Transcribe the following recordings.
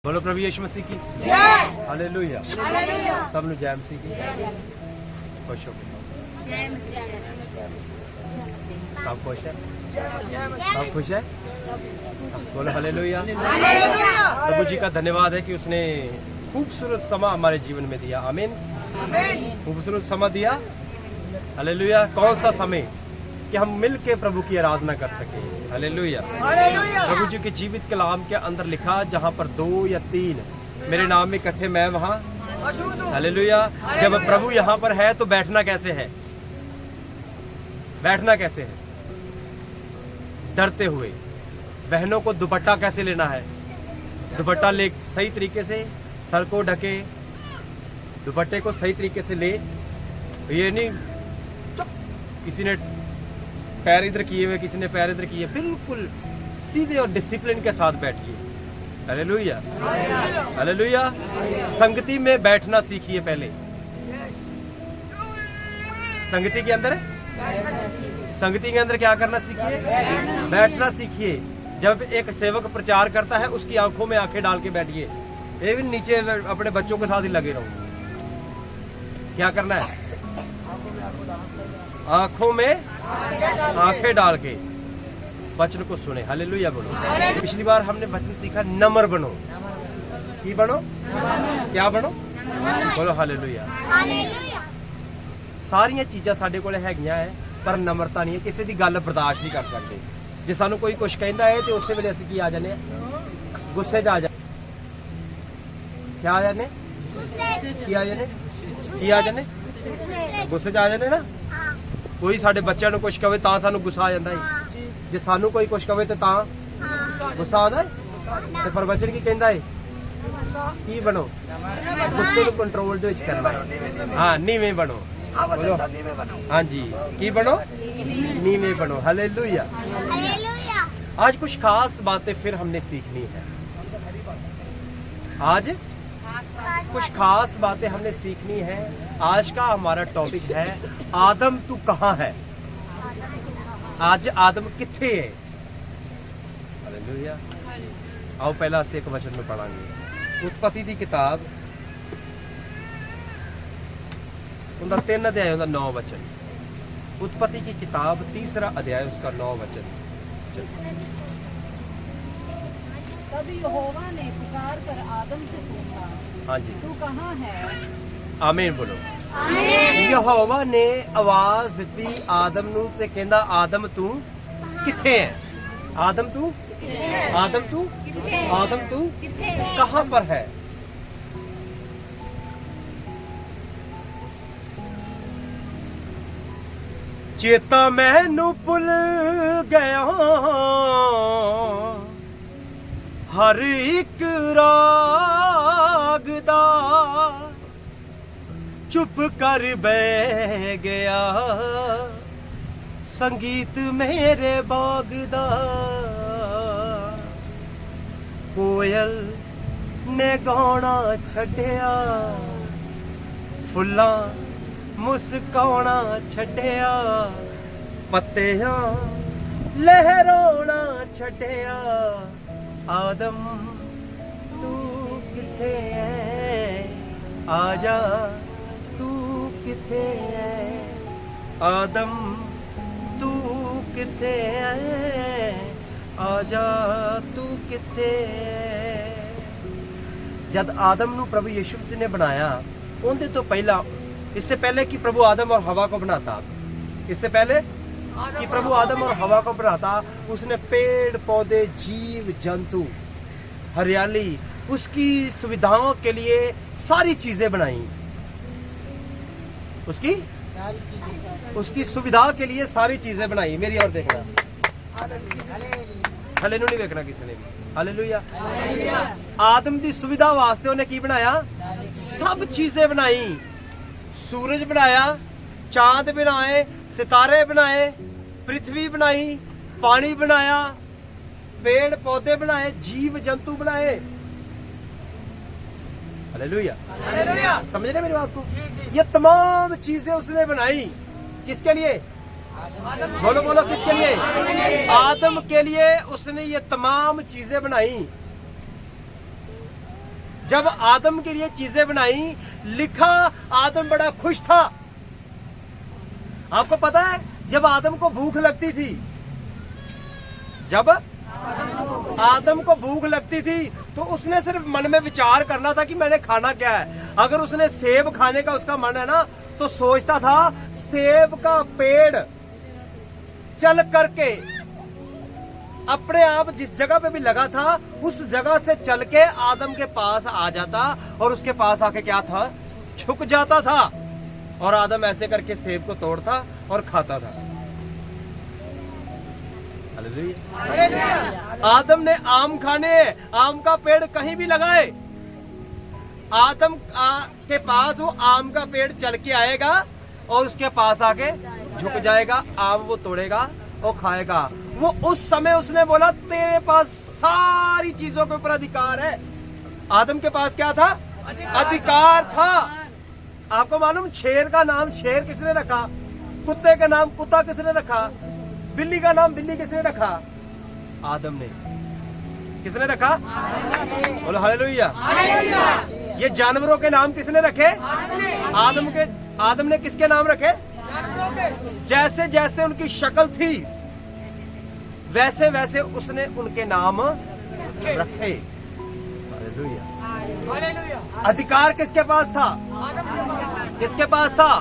बोलो प्रभु यीशु मसीह की जय। हालेलुया। हालेलुया। सब लोग जय मसीह की खुश हो। सब खुश है, सब खुश है। बोलो हालेलुया। हालेलुया। प्रभु जी का धन्यवाद है कि उसने खूबसूरत समा हमारे जीवन में दिया। आमीन। आमीन। खूबसूरत समा दिया। हालेलुया। कौन सा समय कि हम मिल के प्रभु की आराधना कर सके। हालेलुया। हालेलुया। प्रभु जी के जीवित कलाम के अंदर लिखा, जहाँ पर 2 या 3 मेरे नाम में इकट्ठे मैं वहाँ। मौजूद हूँ। हालेलुया। जब प्रभु यहाँ पर है तो बैठना कैसे है? बैठना कैसे है? डरते हुए। बहनों को दुपट्टा कैसे लेना है? दुपट्टा ले सही तरीके से, सर को ढके, दुपट्टे को सही तरीके से ले। ये नहीं किसी ने पैर इधर किए हुए, किसी ने पैर इधर किए, बिल्कुल सीधे और डिसिप्लिन के साथ बैठिए। हालेलुया। हालेलुया। संगति में बैठना सीखिए पहले। संगति के अंदर क्या करना सीखिए? बैठना सीखिए। जब एक सेवक प्रचार करता है उसकी आंखों में आंखें डाल के बैठिए। ये भी नीचे अपने बच्चों के साथ ही लगे रहो। क्या करना है? आंखों में आंखें डाल के वचन को सुने। हालेलुया बोलो। पिछली बार हमने वचन सीखा, नम्र बनो। की बनो? क्या बनो? बोलो हालेलुया। सारियां चीज़ां साडे कोल हैगियां है, पर नम्रता नहीं है। किसी की गल बर्दाश्त नहीं कर सकते। जे सानू कोई कुछ कहता है तो उस वेले असीं की आ जाने? गुस्से च आ जाने। क्या आ जाने? की आ जाने? की आ जाने? गुस्से च आ जाने ना। कोई साडे बच्चों को कुछ कहे तां सानू गुस्सा आ जाता है। जे सानू कोई कुछ कहे तो तां गुस्सा आता है। ते पर वचन की कहंदा है? की बनो? गुस्से को कंट्रोल दे विच करना है। हाँ, नीवें बनो। बोलो हाँ जी। की बनो? नीवें बनो। हालेलुया। आज कुछ खास बातें फिर हमने सीखनी है। आज कुछ खास बातें हमने सीखनी है। आज का हमारा टॉपिक है, आदम तू कहाँ है? आज आदम किथे है? हालेलुया। आओ पहला से एक वचन में पढ़ांगे। उत्पत्ति की किताब उनका 3 अध्याय 9 वचन। उत्पत्ति की किताब 3 अध्याय उसका 9 वचन। तब यहोवा ने पुकार कर आदम से पूछा, हाँ जी, तू कहाँ है? आमीन बोलो। यहोवा ने आवाज दी आदम नू ते कहंदा, आदम तू किथे है? आदम तू आदम तू आदम तू कहां पर है? चेता मैनू भुल गया हर एक राग दा, चुप कर बह गया संगीत मेरे बाग दा। कोयल ने गाना छड्डिया, फुल्लां मुस्काना छड्डिया, पत्तियां लहराना छड्डिया। आदम तू किथे है? आजा तू किथे है? आदम तू किथे है? आजा तू किथे है? जब आदम नू प्रभु यीशु मसीह ने बनाया, उनके तो पहला, इससे पहले कि प्रभु आदम और हवा को बनाता, इससे पहले कि प्रभु आदम और हवा को बनाता, उसने पेड़ पौधे, जीव जंतु, हरियाली, उसकी सुविधाओं के लिए सारी चीजें बनाई। उसकी सुविधा के लिए सारी चीजें बनाई। मेरी और देखना, हले नहीं देखना किसी ने भी। हालेलुया। आदम की सुविधा वास्ते उन्हें की बनाया? सब चीजें बनाई। सूरज बनाया, चांद बनाए, सितारे बनाए, पृथ्वी बनाई, पानी बनाया, पेड़ पौधे बनाए, जीव जंतु बनाए। हालेलुया। समझ रहे मेरी बात को? ये तमाम चीजें उसने बनाई। किसके लिए? बोलो बोलो, किसके लिए? आदम के लिए उसने ये तमाम चीजें बनाई। जब आदम के लिए चीजें बनाई, लिखा आदम बड़ा खुश था। आपको पता है जब आदम को भूख लगती थी, जब आदम को भूख लगती थी तो उसने सिर्फ मन में विचार करना था कि मैंने खाना क्या है। अगर उसने सेब खाने का उसका मन है ना, तो सोचता था सेब का पेड़ चल करके अपने आप जिस जगह पे भी लगा था उस जगह से चल के आदम के पास आ जाता और उसके पास आके क्या था, झुक जाता था और आदम ऐसे करके सेब को तोड़ता और खाता था। हालेलुया। आदम ने आम खाने, आम का पेड़ कहीं भी लगाए, आदम के पास वो आम का पेड़ चल के आएगा और उसके पास आके झुक जाएगा, आम वो तोड़ेगा और खाएगा। वो उस समय उसने बोला तेरे पास सारी चीजों के ऊपर अधिकार है। आदम के पास क्या था? अधिकार था। आपको मालूम शेर का नाम शेर किसने रखा? कुत्ते का नाम कुत्ता किसने रखा? बिल्ली का नाम बिल्ली किसने रखा? आदम ने। किसने रखा? बोलो हालेलुया। ये जानवरों के नाम किसने रखे? आदम ने किसके नाम रखे? जैसे जैसे उनकी शक्ल थी वैसे वैसे उसने उनके नाम रखे। हालेलुया। अधिकार किसके पास था? किसके पास था?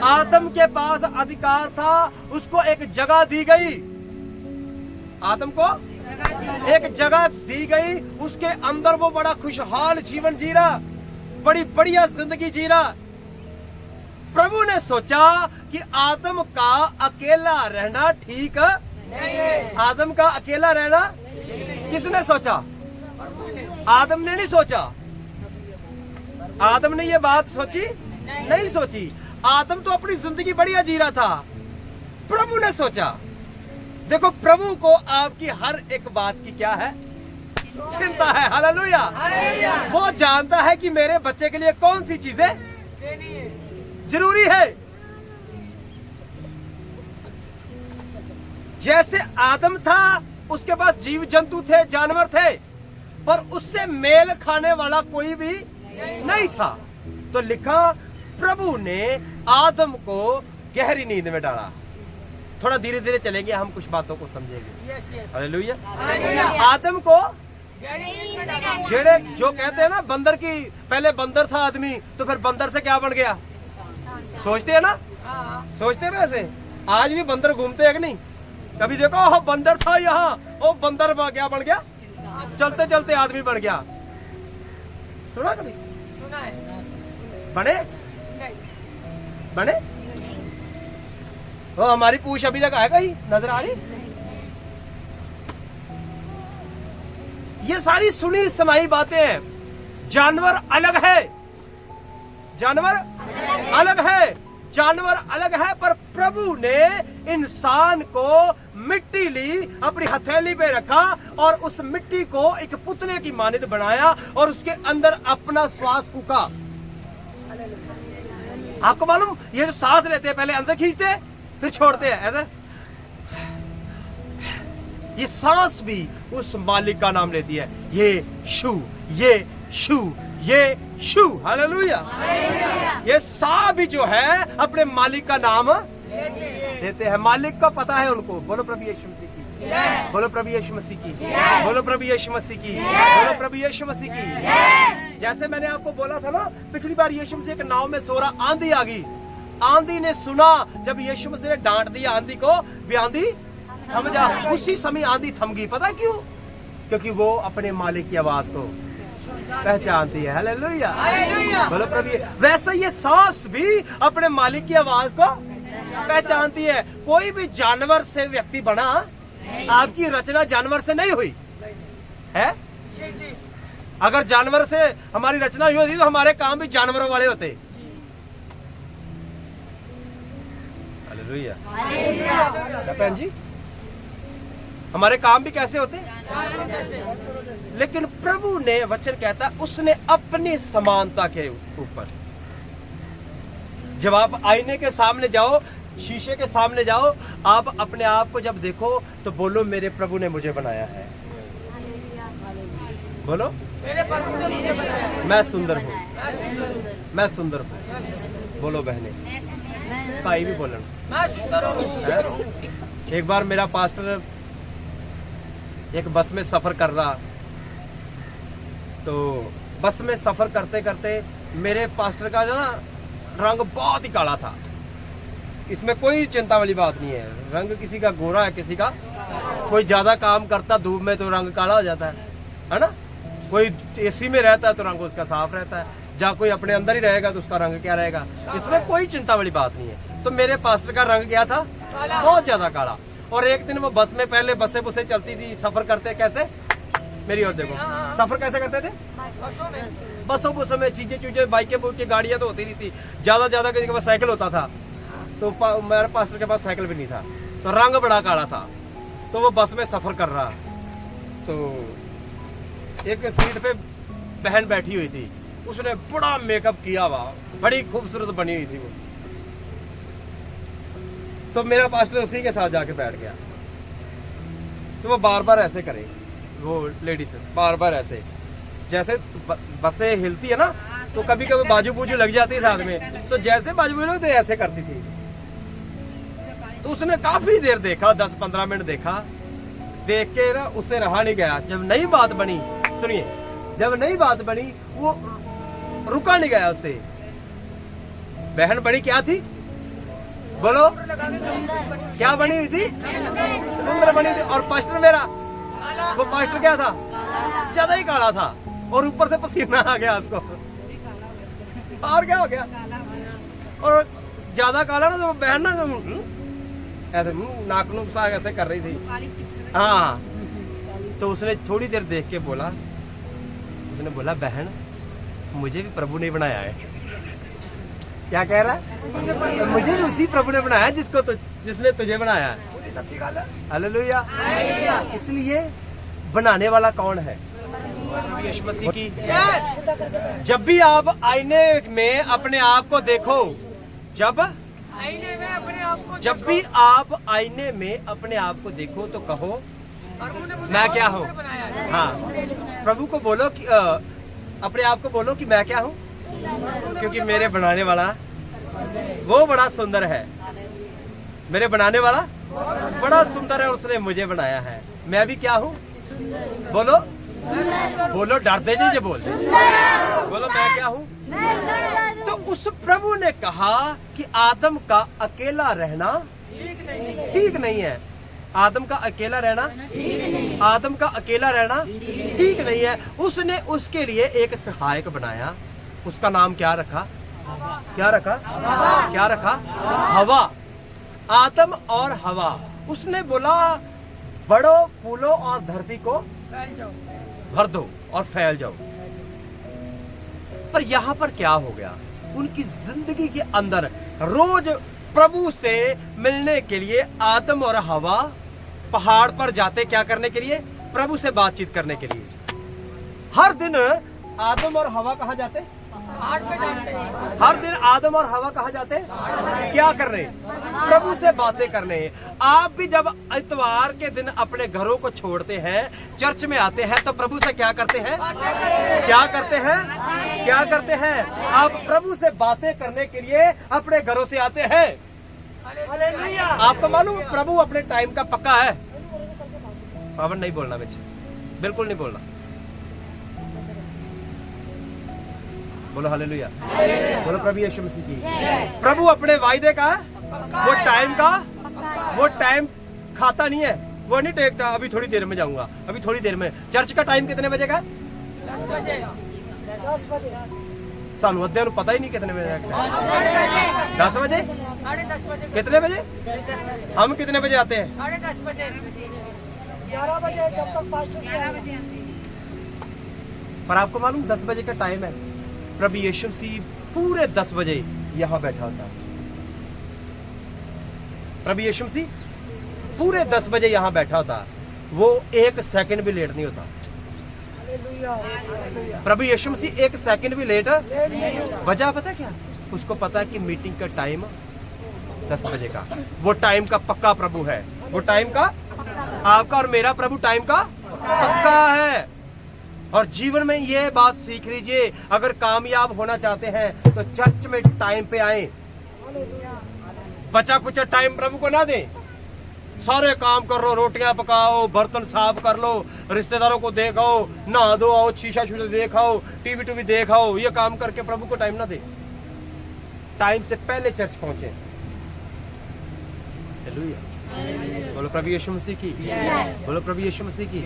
आदम के पास अधिकार था। उसको एक जगह दी गई, आदम को एक जगह दी गई, उसके अंदर वो बड़ा खुशहाल जीवन जी रहा, बड़ी बढ़िया जिंदगी जी रहा। प्रभु ने सोचा कि आदम का अकेला रहना ठीक नहीं है। आदम का अकेला रहना किसने सोचा? आदम ने नहीं सोचा। आदम ने ये बात सोची? नहीं सोची। आदम तो अपनी जिंदगी बढ़िया जी रहा था। प्रभु ने सोचा। देखो प्रभु को आपकी हर एक बात की क्या है? चिंता है। हालेलुया। वो जानता है कि मेरे बच्चे के लिए कौन सी चीजें जरूरी है। जैसे आदम था उसके पास जीव जंतु थे, जानवर थे, पर उससे मेल खाने वाला कोई भी नहीं था। तो लिखा प्रभु ने आदम को गहरी नींद में डाला। थोड़ा धीरे धीरे चलेंगे, हम कुछ बातों को समझेंगे। हालेलुया। आदम को जेड़े जो कहते हैं ना बंदर की, पहले बंदर था आदमी तो फिर बंदर से क्या बन गया? सोचते हैं ना, सोचते हैं ना ऐसे। आज भी बंदर घूमते हैं कि नहीं? कभी देखो ओ बंदर था यहाँ, ओ बंदर क्या बन गया? चलते चलते आदमी बन गया। सुना कभी? सुना है। बने? नहीं। बने? वो हमारी पूछ अभी तक आएगा ही नजर आ रही? ये सारी सुनी सुनाई बातें हैं। जानवर अलग है, जानवर अलग है, जानवर अलग है, पर प्रभु ने इंसान को मिट्टी ली, अपनी हथेली पे रखा और उस मिट्टी को एक पुतले की मानित बनाया और उसके अंदर अपना श्वास फूका। आपको मालूम ये जो सांस लेते हैं पहले अंदर खींचते हैं फिर छोड़ते हैं ऐसा, ये सांस भी उस मालिक का नाम लेती है। ये शू, ये शू, ये शू। हालेलुया। ये सा भी जो है अपने मालिक का नाम लेते हैं। मालिक का पता है उनको। बोलो प्रभु यीशु मसीह की, बोलो प्रभु यीशु मसीह की, बोलो प्रभु यीशु मसीह की, बोलो प्रभु यीशु मसीह की। जैसे मैंने आपको बोला था ना पिछली बार, यीशु मसीह के नाव में सो रहा, आंधी आ गई। आंधी ने सुना जब यीशु मसीह ने डांट दिया आंधी को, भी आंधी थम जा। उसी समय आंधी थम गई। पता क्यों? क्योंकि वो अपने मालिक की आवाज को पहचानती है। हालेलुया। बोलो प्रभु। वैसे ये सांस भी अपने मालिक की आवाज को पहचानती है। कोई भी जानवर से व्यक्ति बना, आपकी रचना जानवर से नहीं हुई है। अगर जानवर से हमारी रचना हुई होती तो हमारे काम भी जानवरों वाले होते। हालेलुया। बहन जी, हमारे काम भी कैसे होते? लेकिन प्रभु ने वचन कहता उसने अपनी समानता के ऊपर। जब आप आईने के सामने जाओ, शीशे के सामने जाओ, आप अपने आप को जब देखो तो बोलो मेरे प्रभु ने मुझे बनाया है। बोलो मेरे प्रभु ने मुझे बनाया। मैं सुंदर हूँ, मैं सुंदर हूँ। बोलो बहने, भाई भी बोलन। मैं सुंदर हूँ। एक बार मेरा पास्टर एक बस में सफर कर रहा, तो बस में सफर करते करते मेरे पास्टर का ना रंग बहुत ही काला था। इसमें कोई चिंता वाली बात नहीं है, रंग किसी का गोरा है, किसी का, कोई ज्यादा काम करता धूप में तो रंग काला हो जाता है ना। कोई एसी में रहता है तो रंग उसका साफ रहता है, जहाँ कोई अपने अंदर ही रहेगा तो उसका रंग क्या रहेगा। इसमें कोई चिंता वाली बात नहीं है। तो मेरे पास्टर का रंग क्या था, बहुत ज्यादा काला। और एक दिन वो बस में, पहले बसें बुसें चलती थी, सफर करते कैसे, मेरी ओर देखो, सफर कैसे करते थे, बसों बुसों में, चीजें बाइकें बुके गाड़ियां तो होती नहीं थी, ज्यादा किसी के पास साइकिल होता था, तो मेरे पास्टर के पास साइकिल भी नहीं था, तो रंग बड़ा काला था। तो वो बस में सफर कर रहा, तो एक सीट पे बहन बैठी हुई थी, उसने बड़ा मेकअप किया हुआ, बड़ी खूबसूरत बनी हुई थी वो। तो मेरा पास्टर उसी के साथ जाके बैठ गया। तो वो बार बार ऐसे करे, वो लेडीज बार बार ऐसे, जैसे बसें हिलती है ना, तो कभी कभी बाजू बूजू लग जाती है साथ में, तो जैसे बाजू बूजू तो ऐसे करती थी। तो उसने काफी देर देखा, 10-15 मिनट देखा, देख के ना उससे रहा नहीं गया। जब नई बात बनी, सुनिए, जब नई बात बनी वो रुका नहीं गया उससे। बहन बड़ी क्या थी, बोलो, क्या बनी हुई थी, सुंदर बनी थी। और पास्टर मेरा, वो पास्टर क्या था, ज्यादा ही काला था, और ऊपर से पसीना आ गया उसको, और क्या हो गया, और ज्यादा काला ना, तो बहन ना ऐसे नाक नुक सा ऐसे कर रही थी। हाँ, तो उसने थोड़ी देर देख के बोला, उसने बोला, बहन मुझे भी प्रभु ने बनाया है। क्या कह रहा है, मुझे भी उसी प्रभु ने बनाया जिसने तुझे बनाया है। सच्ची गल है। हालेलुया। इसलिए बनाने वाला कौन है, यीशु मसीह की। जब भी आप आईने में अपने आप को देखो, आईने में अपने आप को जब भी आप आईने में अपने आप को देखो तो कहो, मैं क्या हूँ। हाँ, प्रभु को बोलो कि अपने आप को बोलो कि मैं क्या हूँ, क्योंकि मेरे बनाने वाला वो बड़ा सुंदर है। मेरे बनाने वाला बड़ा सुंदर है, उसने मुझे बनाया है। मैं भी क्या हूँ, बोलो बोलो, डरते जी बोल, बोलो मैं क्या हूँ। तो उस प्रभु ने कहा कि आदम का अकेला रहना ठीक नहीं है। आदम का अकेला रहना, आदम का अकेला रहना ठीक नहीं है। उसने उसके लिए एक सहायक बनाया। उसका नाम क्या रखा, क्या रखा, क्या रखा, हवा। आदम और हवा। उसने बोला, बढ़ो, फूलो और धरती को भर दो और फैल जाओ। पर यहां पर क्या हो गया, उनकी जिंदगी के अंदर रोज प्रभु से मिलने के लिए आदम और हवा पहाड़ पर जाते, क्या करने के लिए, प्रभु से बातचीत करने के लिए। हर दिन आदम और हवा कहाँ जाते, हर दिन आदम और हवा कहाँ जाते, क्या करने, प्रभु से बातें करने। आप भी जब इतवार के दिन अपने घरों को छोड़ते हैं, चर्च में आते हैं, तो प्रभु से क्या करते हैं, क्या करते हैं, क्या करते हैं, आप प्रभु से बातें करने के लिए अपने घरों से आते हैं। आपको मालूम, प्रभु अपने टाइम का पक्का है। सावन नहीं बोलना मुझे, बिल्कुल नहीं बोलना। बोलो हालेलुया, बोलो प्रभु यीशु मसीह की। प्रभु अपने वायदे का, वो टाइम का, वो टाइम खाता नहीं है, वो नहीं टेकता अभी थोड़ी देर में जाऊंगा, अभी थोड़ी देर में। चर्च का टाइम कितने बजे का, 10 बजे। सानू अद्धे ਨੂੰ पता ही नहीं कितने बजे, 10 बजे, 10:30 बजे। कितने बजे, हम कितने बजे आते हैं, 10:30 बजे, 11 बजे, जब तक पास्टर 11 बजे। पर आपको मालूम 10 बजे का टाइम है। प्रभु यीशु मसीह पूरे 10 बजे यहाँ बैठा होता। प्रभु यीशु मसीह पूरे 10 बजे यहाँ बैठा होता, वो 1 सेकंड भी लेट नहीं होता। प्रभु यीशु मसीह 1 सेकंड भी लेट, वजह पता क्या, उसको पता है कि मीटिंग का टाइम 10 बजे का, वो टाइम का पक्का प्रभु है। वो टाइम का, आपका और मेरा प्रभु टाइम का पक्का है। और जीवन में ये बात सीख लीजिए, अगर कामयाब होना चाहते हैं तो चर्च में टाइम पे आए। बचा कुचा टाइम प्रभु को ना दें। सारे काम कर लो, रोटियां पकाओ, बर्तन साफ कर लो, रिश्तेदारों को देखाओ, नहा दो आओ, शीशा शूशा देखाओ, टीवी टूवी देखाओ, ये काम करके प्रभु को टाइम ना दे। टाइम से पहले चर्च पहुंचे। हालेलुया। बोलो प्रभु यीशु मसीह की, बोलो प्रभु यीशु मसीह की।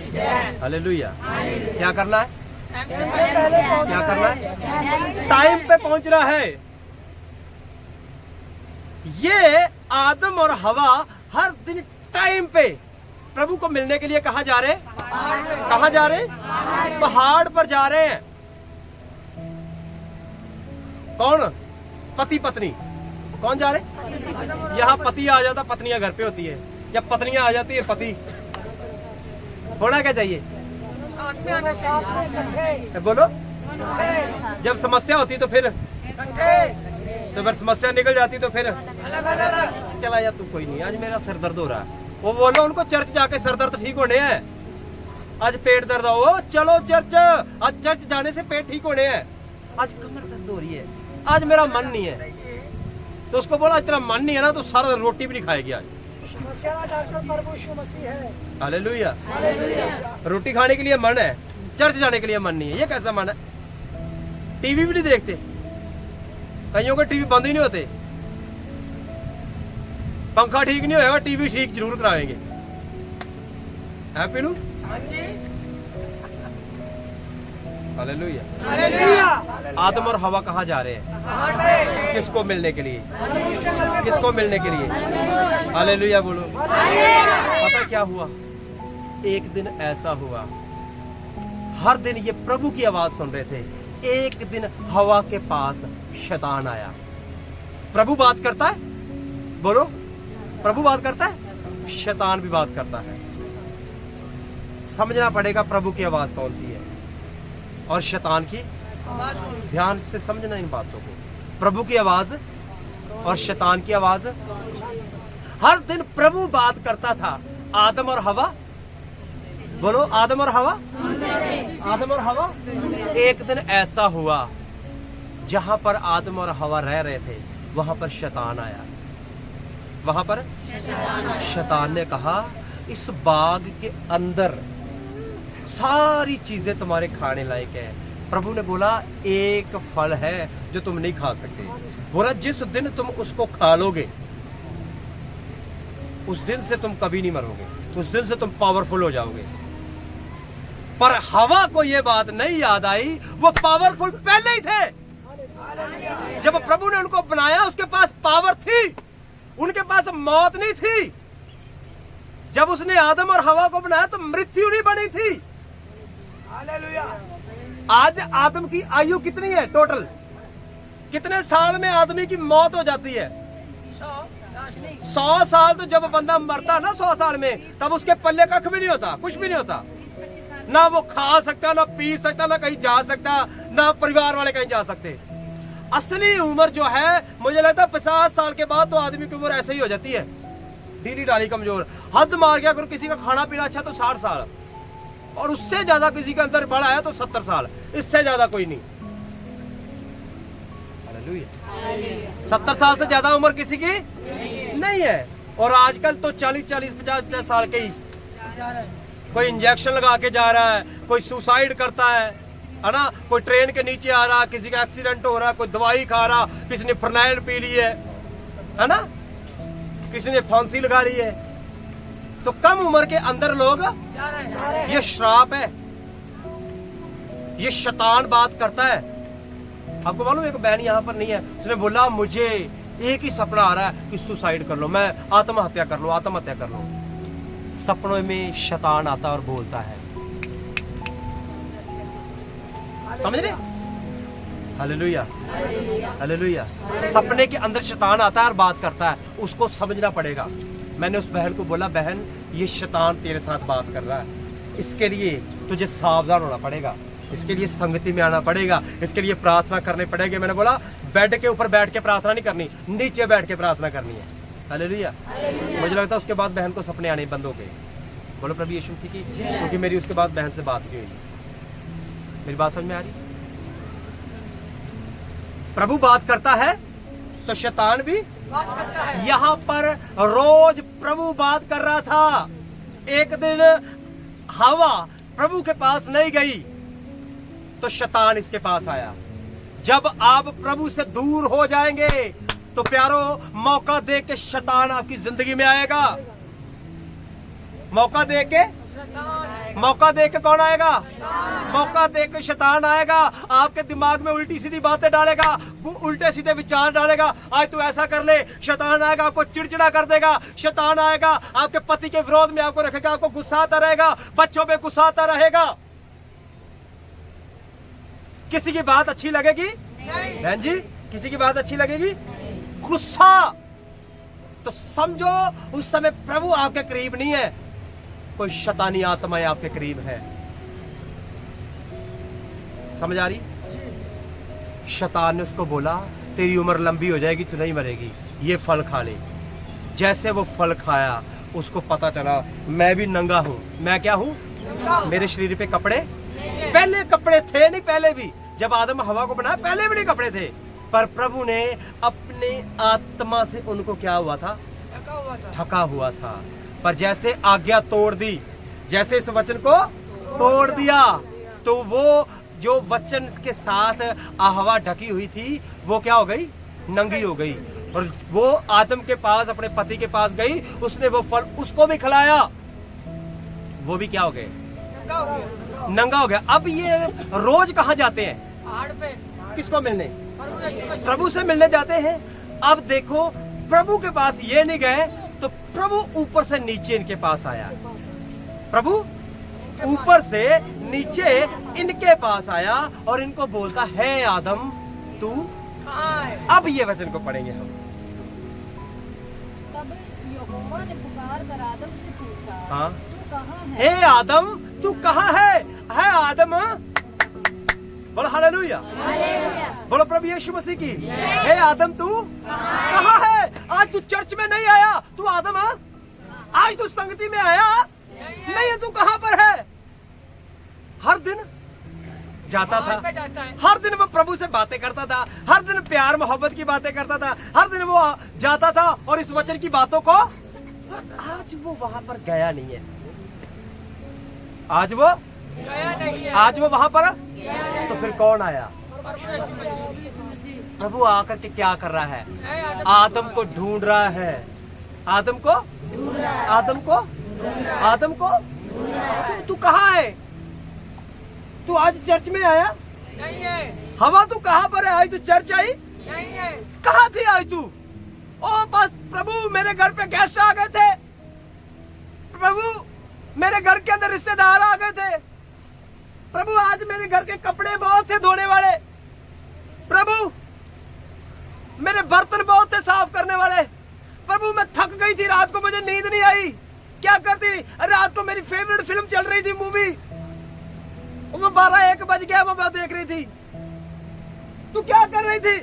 हालेलुया। क्या करना है? क्या करना है? टाइम पे पहुंचना है। ये आदम और हवा हर दिन टाइम पे प्रभु को मिलने के लिए कहां जा रहे हैं? कहां जा रहे हैं? पहाड़ पर जा रहे हैं। कौन? पति पत्नी। कौन जा रहे? यहाँ पति आ जाता, पत्नियां घर पे होती है। जब पत्नियां आ जाती है, पति होना क्या चाहिए? बोलो। जब समस्या होती तो फिर समस्या निकल जाती तो फिर चला जा, तू कोई नहीं, आज मेरा सिर दर्द हो रहा है। वो बोलो उनको चर्च जाके सर दर्द ठीक होने हैं। आज पेट दर्द हो, चलो चर्च। आज चर्च जाने से पेट ठीक होने हैं। आज कमर दर्द हो रही है, आज मेरा मन नहीं है, तो उसको बोला तेरा मन नहीं है ना तो सारा रोटी भी नहीं खाएगी आज। डॉक्टर प्रभु यीशु मसीह है। हालेलुया। रोटी खाने के लिए मन है, चर्च जाने के लिए मन नहीं है। ये कैसा मन है? टीवी भी नहीं देखते, कईयों के टीवी बंद ही नहीं होते। पंखा ठीक नहीं होगा, टीवी ठीक जरूर कराएंगे। है पीनू? हालेलुया। आदम और हवा कहाँ जा रहे हैं? किसको मिलने के लिए? किसको मिलने के लिए? हालेलुया बोलो। पता क्या हुआ? एक दिन ऐसा हुआ, हर दिन ये प्रभु की आवाज सुन रहे थे। एक दिन हवा के पास शैतान आया। प्रभु बात करता है, बोलो। प्रभु बात करता है, शैतान भी बात करता है। समझना पड़ेगा प्रभु की आवाज कौन सी है और शैतान की। ध्यान से समझना इन बातों को। प्रभु की आवाज और शैतान की आवाज। हर दिन प्रभु बात करता था, आदम और हवा, बोलो आदम और हवा, आदम और हवा। एक दिन ऐसा हुआ जहां पर आदम और हवा रह रहे थे, वहां पर शैतान आया। वहां पर शैतान ने कहा, इस बाग के अंदर सारी चीजें तुम्हारे खाने लायक है। प्रभु ने बोला एक फल है जो तुम नहीं खा सकते। बोला जिस दिन तुम उसको खा लोगे उस दिन से तुम कभी नहीं मरोगे, उस दिन से तुम पावरफुल हो जाओगे। पर हवा को यह बात नहीं याद आई, वो पावरफुल पहले ही थे। जब प्रभु ने उनको बनाया उसके पास पावर थी, उनके पास मौत नहीं थी। जब उसने आदम और हवा को बनाया तो मृत्यु नहीं बनी थी। आज आदम की आयु कितनी है टोटल? कितने साल में आदमी की मौत हो जाती है? 100 साल। तो जब बंदा मरता ना 100 साल में, तब उसके पल्ले कख भी नहीं होता, कुछ भी नहीं होता। ना वो खा सकता, ना पी सकता, ना कहीं जा सकता, ना परिवार वाले कहीं जा सकते। असली उम्र जो है, मुझे लगता है 50 साल के बाद तो आदमी की उम्र ऐसे ही हो जाती है, ढीली ढाली कमजोर। हद मार गया अगर किसी का खाना पीना अच्छा तो 60 साल, और उससे ज्यादा किसी के अंदर बड़ा है तो 70 साल, इससे ज्यादा कोई नहीं। हालेलुया। 70 साल से ज्यादा उम्र किसी की नहीं है। और आजकल तो 40-40, 50 साल के ही, कोई इंजेक्शन लगा के जा रहा है, कोई सुसाइड करता है ना, कोई ट्रेन के नीचे आ रहा, किसी का एक्सीडेंट हो रहा, कोई दवाई खा रहा, किसी ने फर्नाइल पी ली है ना, किसी ने फांसी लगा ली है। तो कम उम्र के अंदर लोग, ये श्राप है, ये शैतान बात करता है। आपको मालूम, एक बहन यहाँ पर नहीं है, उसने बोला मुझे एक ही सपना आ रहा है कि सुसाइड कर लो, मैं आत्महत्या कर लो, आत्महत्या कर लो। सपनों में शैतान आता और बोलता है, समझ रहे? Hallelujah, hallelujah. सपने के अंदर शैतान आता है और बात करता है, उसको समझना पड़ेगा। मैंने उस बहन को बोला, बहन ये शैतान तेरे साथ बात कर रहा है, इसके लिए तुझे सावधान होना पड़ेगा, इसके लिए संगति में आना पड़ेगा, इसके लिए प्रार्थना करनी पड़ेगी। मैंने बोला बेड के ऊपर बैठ के प्रार्थना नहीं करनी, नीचे बैठ के प्रार्थना करनी है। हालेलुया। मुझे लगता है उसके बाद बहन को सपने आने बंद हो गए। बोलो प्रभु यीशु मसीह की, क्योंकि मेरी उसके बाद बहन से बात की हुई। मेरी बात समझ में आ रही? प्रभु बात करता है तो शैतान भी बात करता है। यहां पर रोज प्रभु बात कर रहा था। एक दिन हवा प्रभु के पास नहीं गई तो शैतान इसके पास आया। जब आप प्रभु से दूर हो जाएंगे तो प्यारो मौका दे के शैतान आपकी जिंदगी में आएगा। मौका दे के कौन आएगा? मौका दे के शैतान आएगा। आपके दिमाग में उल्टी सीधी बातें डालेगा, उल्टे सीधे विचार डालेगा। आज तू ऐसा कर ले। शैतान आएगा, आपको चिड़चिड़ा कर देगा। शैतान आएगा, आपके पति के विरोध में आपको रखेगा, आपको गुस्सा आता रहेगा, बच्चों पे गुस्सा आता रहेगा। किसी की बात अच्छी लगेगी? बहन जी, किसी की बात अच्छी लगेगी? गुस्सा। तो समझो उस समय प्रभु आपके करीब नहीं है, कोई शैतानी आत्माएं आपके करीब है। समझ आ रही? शैतान ने उसको बोला तेरी उम्र लंबी हो जाएगी, तू नहीं मरेगी, ये फल खा ले। जैसे वो फल खाया उसको पता चला मैं भी नंगा हूं। मैं क्या हूं? मेरे शरीर पे कपड़े, पहले कपड़े थे नहीं, पहले भी जब आदम हवा को बनाया पहले भी नहीं कपड़े थे, पर प्रभु ने अपने आत्मा से उनको क्या हुआ था? ढका हुआ था। पर जैसे आज्ञा तोड़ दी, जैसे इस वचन को तोड़ दिया, तो वो जो वचन के साथ हवा ढकी हुई थी वो क्या हो गई? नंगी हो गई। और वो आदम के पास, अपने पति के पास गई, उसने वो फल उसको भी खिलाया, वो भी क्या हो गए? नंगा हो गया। अब ये रोज कहाँ जाते हैं? किसको मिलने? प्रभु से मिलने जाते हैं। अब देखो प्रभु के पास ये नहीं गए तो प्रभु ऊपर से नीचे इनके पास आया। प्रभु ऊपर से नीचे इनके पास आया और इनको बोलता है आदम तू। अब ये वचन को पढ़ेंगे हम। तब यहोवा ने पुकार कर आदम से पूछा, हाँ, तू कहाँ है? हे आदम तू कहाँ है? है आदम? बोलो हालेलुया, बोलो प्रभु यीशु मसीह की। हे आदम तू कहाँ है? आज तू चर्च में नहीं आया, तू आदम? आज तू संगति में आया नहीं है, तू कहाँ पर है? हर दिन जाता था, हर दिन वो प्रभु से बातें करता था, हर दिन प्यार मोहब्बत की बातें करता था, हर दिन वो जाता था और इस वचन की बातों को, आज वो वहां पर गया नहीं है। आज वो वहां पर, तो फिर कौन आया? प्रभु आकर के क्या कर रहा है? आदम को ढूंढ रहा है। आदम को तू कहाँ है? तू आज चर्च में आया नहीं है। हवा तू कहाँ पर है? आज तू चर्च आई नहीं है। कहाँ थी आज तू? ओ बस प्रभु मेरे घर पे गेस्ट आ गए थे, प्रभु मेरे घर के अंदर रिश्तेदार आ गए थे, प्रभु आज मेरे घर के कपड़े बहुत थे धोने वाले, प्रभु मेरे बर्तन बहुत थे साफ करने वाले, प्रभु मैं थक गई थी, रात को मुझे नींद नहीं आई। क्या करती? रात को मेरी फेवरेट फिल्म चल रही थी, मूवी, वो 12-1 बज गया, मैं देख रही थी। तू क्या कर रही थी?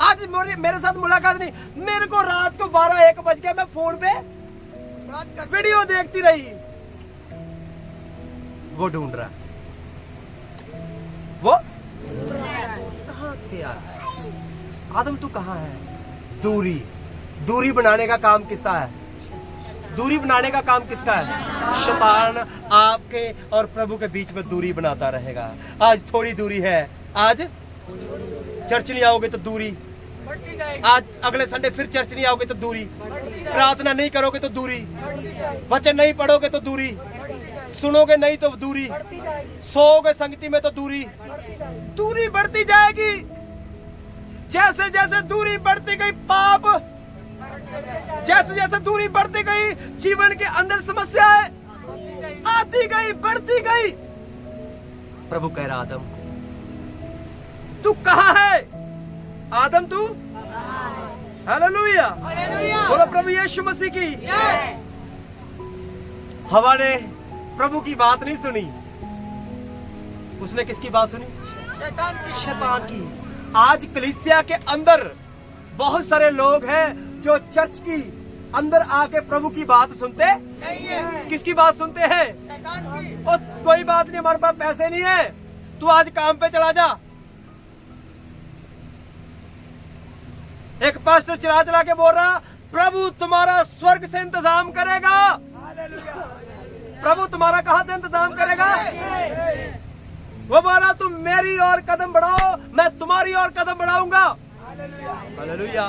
आज मेरे साथ मुलाकात नहीं, मेरे को रात को 12-1 बज गया, मैं फोन पे वीडियो देखती रही। वो ढूंढ रहा, वो कहाँ थे यार? आदम तू कहाँ है? दूरी बनाने का काम किसका है? दूरी बनाने का काम किसका है? शैतान आपके और प्रभु के बीच में दूरी बनाता रहेगा। आज थोड़ी दूरी है, आज चर्च नहीं आओगे तो दूरी, आज अगले संडे फिर चर्च नहीं आओगे तो दूरी, प्रार्थना नहीं करोगे तो दूरी, वचन नहीं पढ़ोगे तो दूरी, सुनोगे नहीं तो दूरी, सोओगे संगति में तो दूरी बढ़ती जाएगी। जैसे जैसे दूरी बढ़ती गई पाप, जैसे जैसे दूरी बढ़ती गई जीवन के अंदर समस्याएं आती गई, बढ़ती गई। प्रभु कह रहा आदम तू कहाँ है? आदम तू, हालेलुया, बोलो प्रभु यीशु मसीह की। हवा ने प्रभु की बात नहीं सुनी, उसने किसकी बात सुनी? शैतान की। आज कलीसिया के अंदर बहुत सारे लोग हैं जो चर्च की अंदर आके प्रभु की बात सुनते नहीं है। किसकी बात सुनते हैं? और कोई बात नहीं, हमारे पास पैसे नहीं है, तू आज काम पे चला जा। एक पास्टर चला चला के बोल रहा, प्रभु तुम्हारा स्वर्ग से इंतजाम करेगा। प्रभु तुम्हारा कहां से इंतजाम करेगा? वो बोला तुम मेरी ओर कदम बढ़ाओ, मैं तुम्हारी ओर कदम बढ़ाऊंगा। हालेलुया।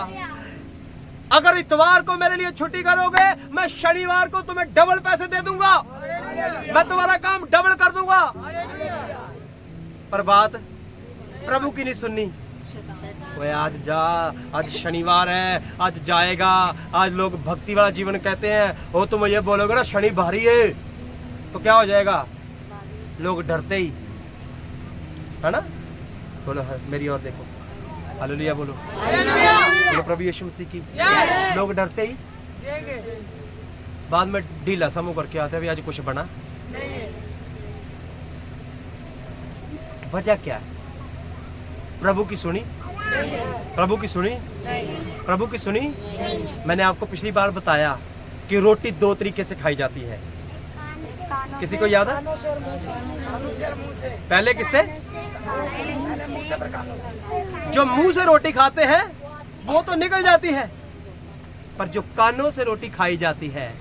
अगर इतवार को मेरे लिए छुट्टी करोगे, मैं शनिवार को तुम्हें डबल पैसे दे दूंगा, मैं तुम्हारा काम डबल कर दूंगा। पर बात प्रभु की नहीं सुननी। वो आज जा, आज शनिवार है, आज जाएगा। आज लोग भक्ति वाला जीवन कहते हैं, वो तुम ये बोलोगे ना शनि भारी है, तो क्या हो जाएगा? लोग डरते ही, है ना? बोलो मेरी ओर देखो, हालेलुया बोलो, बोलो प्रभु यीशु मसीह की। लोग डरते ही बाद में ढीला समूह करके आते हैं, अभी आज कुछ बना। वजह क्या है? प्रभु की सुनी? प्रभु की सुनी? प्रभु की सुनी? मैंने आपको पिछली बार बताया कि रोटी दो तरीके से खाई जाती है। किसी को याद है? पहले किससे? जो मुंह से रोटी खाते हैं वो तो निकल जाती है, पर जो कानों से रोटी खाई जाती है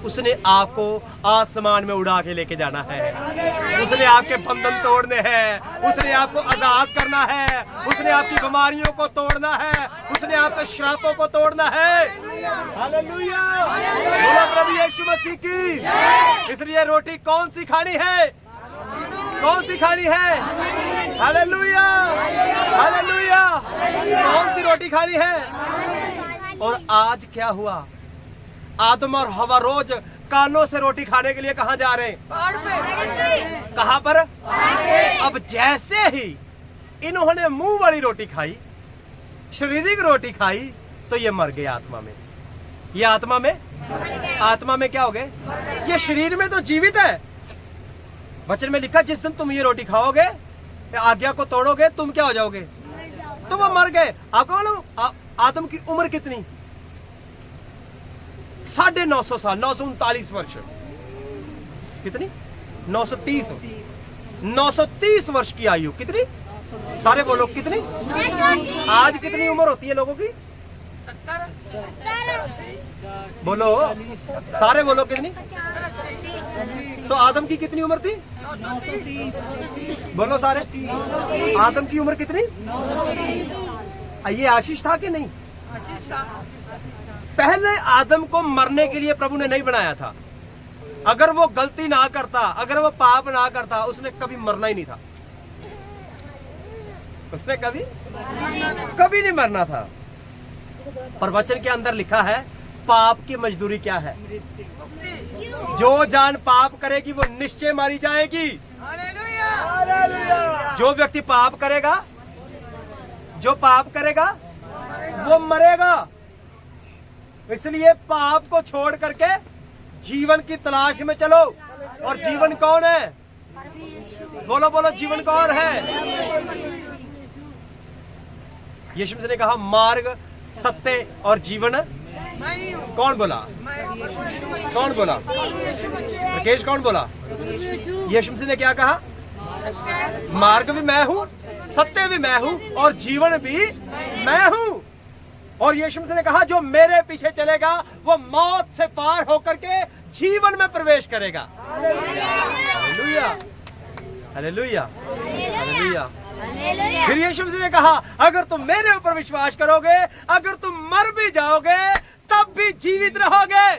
उसने आपको आसमान में उड़ा के लेके जाना है। उसने आपके बंधन तोड़ने हैं, उसने आपको आजाद करना है, उसने आपकी बीमारियों को तोड़ना है, उसने आपके श्रापों को तोड़ना है। हालेलुया, बोलो प्रभु यीशु मसीह की। इसलिए रोटी कौन सी खानी है? कौन सी खानी है? Hallelujah, hallelujah. कौन सी रोटी खानी है? और आज क्या हुआ? आदम और हवा रोज कानों से रोटी खाने के लिए कहां जा रहे हैं? कहां पर? अब जैसे ही इन्होंने मुंह वाली रोटी खाई, शारीरिक रोटी खाई, तो ये मर गए आत्मा में। ये आत्मा में, आत्मा में क्या हो गए? ये शरीर में तो जीवित है। वचन में लिखा जिस दिन तुम ये रोटी खाओगे, आज्ञा को तोड़ोगे, तुम क्या हो जाओगे? तो वो मर गए। आपको मालूम आदम की उम्र कितनी? 950 साल, 939 वर्ष। कितनी? 930। 930 वर्ष की आयु। कितनी? सारे बोलो कितनी? आज कितनी उम्र होती है लोगों की? बोलो सारे बोलो कितनी? तो आदम की कितनी उम्र थी? बोलो सारे, आदम की उम्र कितनी? ये आशीष था कि नहीं? पहले आदम को मरने के लिए प्रभु ने नहीं बनाया था। अगर वो गलती ना करता, अगर वो पाप ना करता, उसने कभी मरना ही नहीं था। उसने कभी नहीं मरना था। पर वचन के अंदर लिखा है पाप की मजदूरी क्या है? जो जान पाप करेगी वो निश्चय मारी जाएगी। जो व्यक्ति पाप करेगा, जो पाप करेगा वो मरेगा। इसलिए पाप को छोड़ करके जीवन की तलाश में चलो। और जीवन कौन है? बोलो बोलो, जीवन कौन है? यीशु मसीह ने कहा मार्ग, सत्य और जीवन। कौन बोला? कौन बोला? राकेश कौन बोला? यीशु मसीह ने क्या कहा? मार्ग भी मैं हूं, सत्य भी मैं हूं और जीवन भी मैं हूं। और यीशु मसीह ने कहा जो मेरे पीछे चलेगा वो मौत से पार होकर के जीवन में प्रवेश करेगा। Hallelujah, hallelujah, hallelujah. फिर यीशु मसीह ने कहा अगर तुम मेरे ऊपर विश्वास करोगे, अगर तुम मर भी जाओगे तब भी जीवित रहोगे।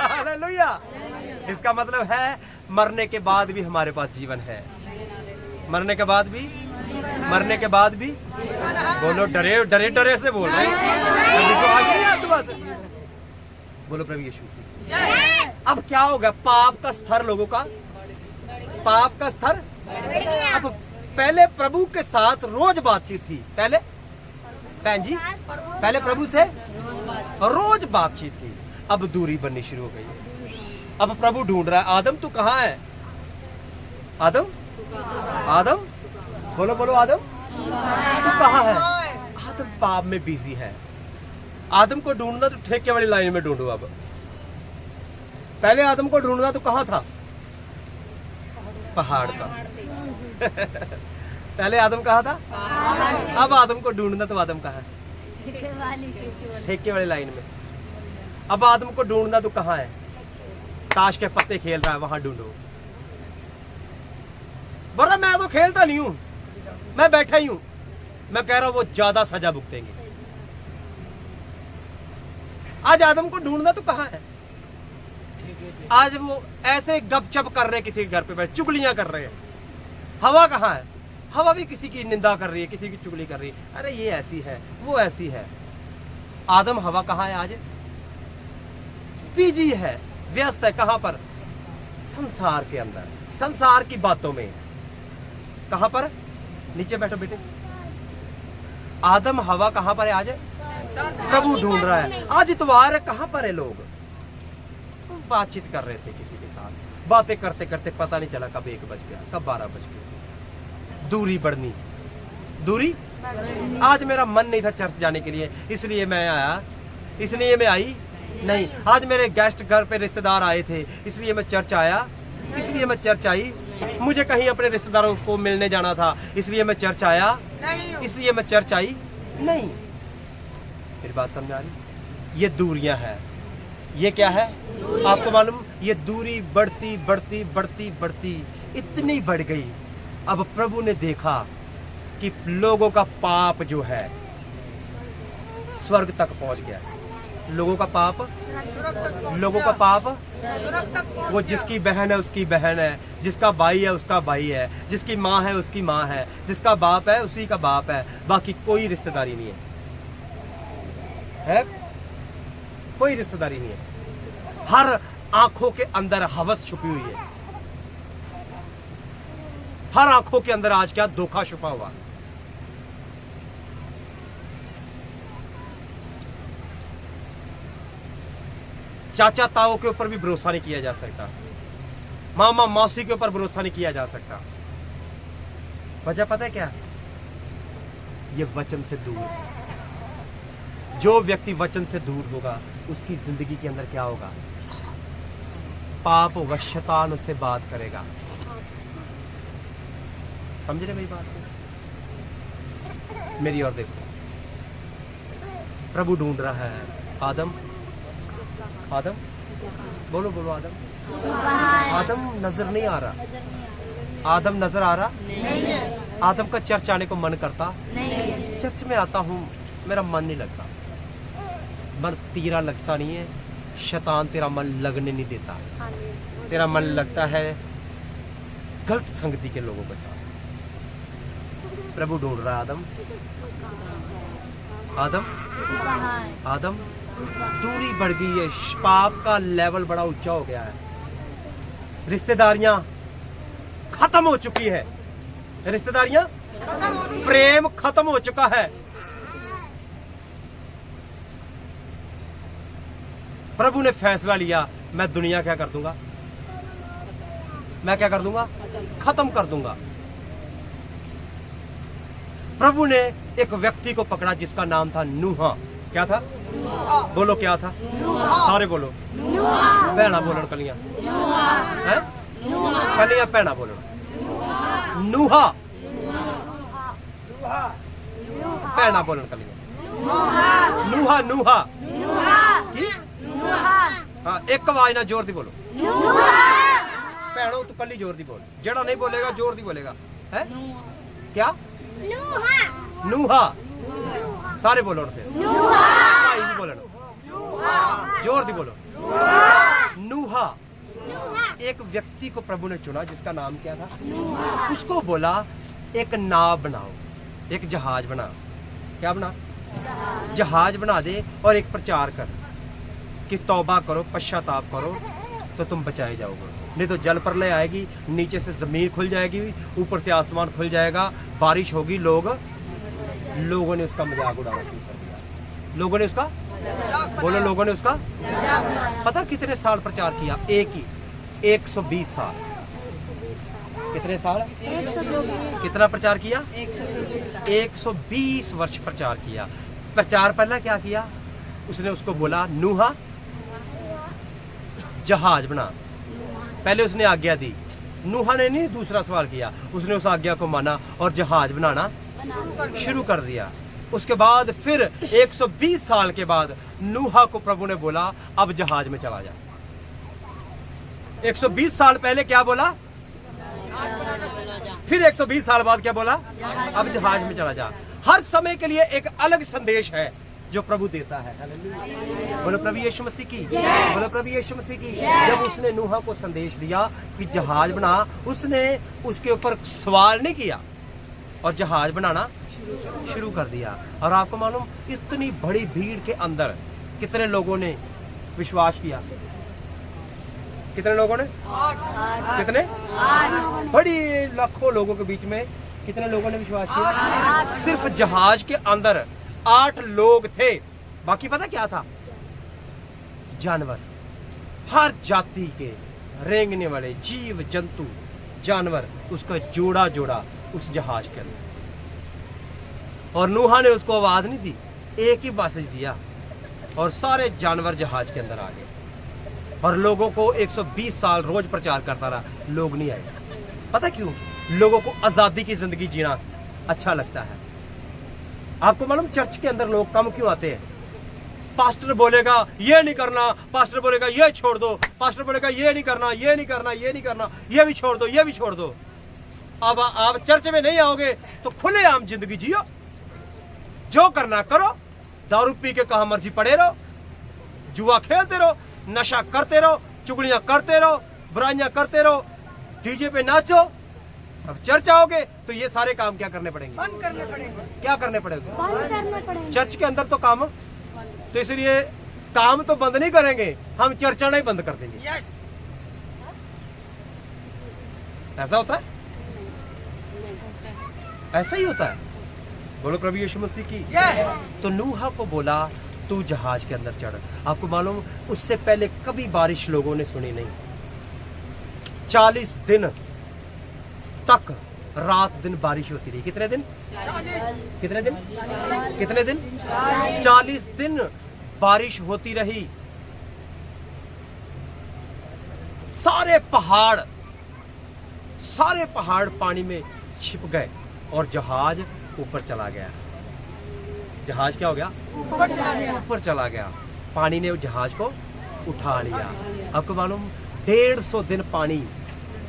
हालेलुया। इसका मतलब है मरने के बाद भी हमारे पास जीवन है। मरने के बाद भी, मरने के बाद भी। बोलो डरे डरे डरे से बोल रहे हैं, विश्वास नहीं है आपके पास? बोलो प्रभु यीशु मसीह। अब क्या होगा? पाप का स्तर लोगों का, पाप का स्तर। अब पहले प्रभु के साथ रोज बातचीत थी। पहले बहन जी, पहले प्रभु से रोज बातचीत थी। अब दूरी बननी शुरू हो गई। अब प्रभु ढूंढ रहा है आदम तू कहाँ है? आदम, आदम, बोलो बोलो आदम तू कहाँ है? आदम पाप में बिजी है। आदम को ढूंढना तो ठेके वाली लाइन में ढूंढो। अब पहले आदम को ढूंढना तो कहाँ था? पहाड़ था। पहले आदम कहाँ था, अब आदम को ढूंढना, तो आदम कहाँ है? ठेके वाली लाइन में। अब आदम को ढूंढना तो कहाँ है? ताश के पत्ते खेल रहा है, वहां ढूंढो। बोला मैं तो खेलता नहीं हूं, मैं बैठा ही हूं। मैं कह रहा हूं वो ज्यादा सजा भुगतेंगे। आज आदम को ढूंढना तो कहाँ है? आज वो ऐसे गपशप कर रहे हैं, किसी के घर पे बैठ चुगलियां कर रहे हैं। हवा कहाँ है? हवा भी किसी की निंदा कर रही है, किसी की चुगली कर रही है। अरे ये ऐसी है, वो ऐसी है। आदम हवा कहाँ है? आज बिजी है, व्यस्त है। कहां पर? संसार के अंदर, संसार की बातों में। कहां पर? नीचे बैठो बेटे। आदम हवा कहां पर है आज? प्रभु ढूंढ रहा है। आज इतवार है, कहां पर है लोग? बातचीत कर रहे थे किसी के साथ, बातें करते करते पता नहीं चला कब 1 बज गया, कब 12 बज गया। दूरी बढ़नी, दूरी। आज मेरा मन नहीं था चर्च जाने के लिए, इसलिए मैं आया, इसलिए मैं आई नहीं। आज मेरे गेस्ट घर पे रिश्तेदार आए थे, इसलिए मैं चर्च आया, इसलिए मैं चर्च आई। मुझे कहीं अपने रिश्तेदारों को मिलने जाना था, इसलिए मैं चर्च आया, इसलिए मैं चर्च आई नहीं। फिर बात समझ आ रही? ये दूरियां हैं। ये क्या है आपको मालूम? ये दूरी बढ़ती बढ़ती बढ़ती बढ़ती इतनी बढ़ गई। अब प्रभु ने देखा कि लोगों का पाप जो है स्वर्ग तक पहुंच गया। लोगों का पाप, लोगों का पाप, वो जिसकी बहन है उसकी बहन है, जिसका भाई है उसका भाई है, जिसकी माँ है उसकी माँ है, जिसका बाप है उसी का बाप है। बाकी कोई रिश्तेदारी नहीं है, कोई रिश्तेदारी नहीं है। हर आंखों के अंदर हवस छुपी हुई है। हर आंखों के अंदर आज क्या धोखा छुपा हुआ। चाचा ताऊ के ऊपर भी भरोसा नहीं किया जा सकता, मामा मौसी के ऊपर भरोसा नहीं किया जा सकता। वजह पता है क्या? ये वचन से दूर। जो व्यक्ति वचन से दूर होगा उसकी जिंदगी के अंदर क्या होगा? पाप होगा, शैतान उससे बात करेगा। समझ रहे मेरी बात? मेरी और देखो, प्रभु ढूंढ रहा है। आदम, आदम बोलो बोलो, आदम। आदम नजर नहीं आ रहा। आदम नजर आ रहा नहीं। आदम का चर्च आने को मन करता नहीं। चर्च में आता हूं, मेरा मन नहीं लगता। मन तेरा लगता नहीं है, शैतान तेरा मन लगने नहीं देता। तेरा मन लगता है गलत संगति के लोगों के साथ। प्रभु ढूंढ रहा है। आदम, आदम, आदम। दूरी बढ़ गई है, पाप का लेवल बड़ा ऊंचा हो गया है। रिश्तेदारियां खत्म हो चुकी है। रिश्तेदारियां, प्रेम खत्म हो चुका है। प्रभु ने फैसला लिया, मैं दुनिया क्या कर दूंगा? मैं क्या कर दूंगा? खत्म कर दूंगा। प्रभु ने एक व्यक्ति को पकड़ा जिसका नाम था नूहा। क्या था? बोलो क्या था? सारे बोलो। भैना बोलन कलियां, हैं? कलियां भैना बोलन। नूहा, भैना बोलन कलियां। नूहा, नूहा। हाँ, एक आवाज ना जोर दी बोलो। भैनों तू कली जोर दी बोल। जेड़ा नहीं बोलेगा जोर दी बोलेगा। है क्या? नूहा। सारे बोलो फिर। भाई भी बोलो, जोर दी बोलो। नूहा। एक व्यक्ति को प्रभु ने चुना जिसका नाम क्या था? उसको बोला एक नाव बनाओ, एक जहाज बना। क्या बना? जहाज बना दे और एक प्रचार कर कि तौबा करो, पश्चाताप करो तो तुम बचाए जाओगे। नहीं तो जल प्रलय आएगी, नीचे से जमीन खुल जाएगी, ऊपर से आसमान खुल जाएगा, बारिश होगी। लोगों ने उसका मजाक उड़ाना शुरू कर दिया। लोगों ने उसका, बोलो, लोगों ने उसका पता कितने साल प्रचार किया? एक ही 120 साल। कितने साल? कितना प्रचार किया? 120 वर्ष प्रचार किया। प्रचार पहला क्या किया? उसने उसको बोला नूहा जहाज बना। पहले उसने आज्ञा दी नूह ने नहीं दूसरा सवाल किया, उसने उस आज्ञा को माना और जहाज बनाना शुरू कर दिया। उसके बाद फिर 120 साल के बाद नूह को प्रभु ने बोला अब जहाज में चला जा। 120 साल पहले क्या बोला, फिर 120 साल बाद क्या बोला, अब जहाज में चला जा। हर समय के लिए एक अलग संदेश है जो प्रभु देता है। हालेलुया। बोलो प्रभु यीशु मसीह की, बोलो प्रभु यीशु मसीह की। जब उसने नूह को संदेश दिया कि जहाज बना, उसने उसके ऊपर सवाल नहीं किया और जहाज बनाना शुरू कर दिया। और आपको मालूम, इतनी बड़ी भीड़ के अंदर कितने लोगों ने विश्वास किया? कितने लोगों ने? कितने? बड़ी लाखों लोगों के बीच में कितने लोगों ने विश्वास किया? सिर्फ जहाज के अंदर 8 लोग थे। बाकी पता क्या था? जानवर, हर जाति के रेंगने वाले जीव जंतु जानवर, उसका जोड़ा जोड़ा उस जहाज के अंदर। और नूह ने उसको आवाज नहीं दी, एक ही मैसेज दिया और सारे जानवर जहाज के अंदर आ गए। और लोगों को 120 साल रोज प्रचार करता रहा, लोग नहीं आए। पता क्यों? लोगों को आजादी की जिंदगी जीना अच्छा लगता है। आपको मालूम चर्च के अंदर लोग कम क्यों आते हैं? पास्टर बोलेगा ये नहीं करना, पास्टर बोलेगा ये छोड़ दो, पास्टर बोलेगा ये नहीं करना, ये नहीं करना, ये नहीं करना, ये भी छोड़ दो, ये भी छोड़ दो। अब आप चर्च में नहीं आओगे तो खुलेआम जिंदगी जियो, जो करना करो, दारू पी के कहां मर्जी पड़े रहो, जुआ खेलते रहो, नशा करते रहो, चुगलियां करते रहो, बुराइयां करते रहो, डीजे पे नाचो। अब चर्च आओगे तो ये सारे काम क्या करने पड़ेंगे? बंद करने पड़ेंगे। क्या करने पड़ेंगे? बंद करने पड़ेंगे। चर्च के अंदर तो काम, तो इसलिए काम तो बंद नहीं करेंगे, हम चर्च आना ही बंद कर देंगे। ऐसा होता है? ऐसा ही होता है। बोलो प्रभु यीशु मसीह की। तो नूह को बोला तू जहाज के अंदर चढ़। आपको मालूम, उससे पहले कभी बारिश लोगों ने सुनी नहीं। 40 दिन तक रात दिन बारिश होती रही। कितने दिन? कितने दिन? कितने दिन? 40 दिन बारिश होती रही। सारे पहाड़ पानी में छिप गए और जहाज ऊपर चला गया। जहाज क्या हो गया? ऊपर चला गया। पानी ने उस जहाज को उठा लिया। आपको मालूम, 150 दिन पानी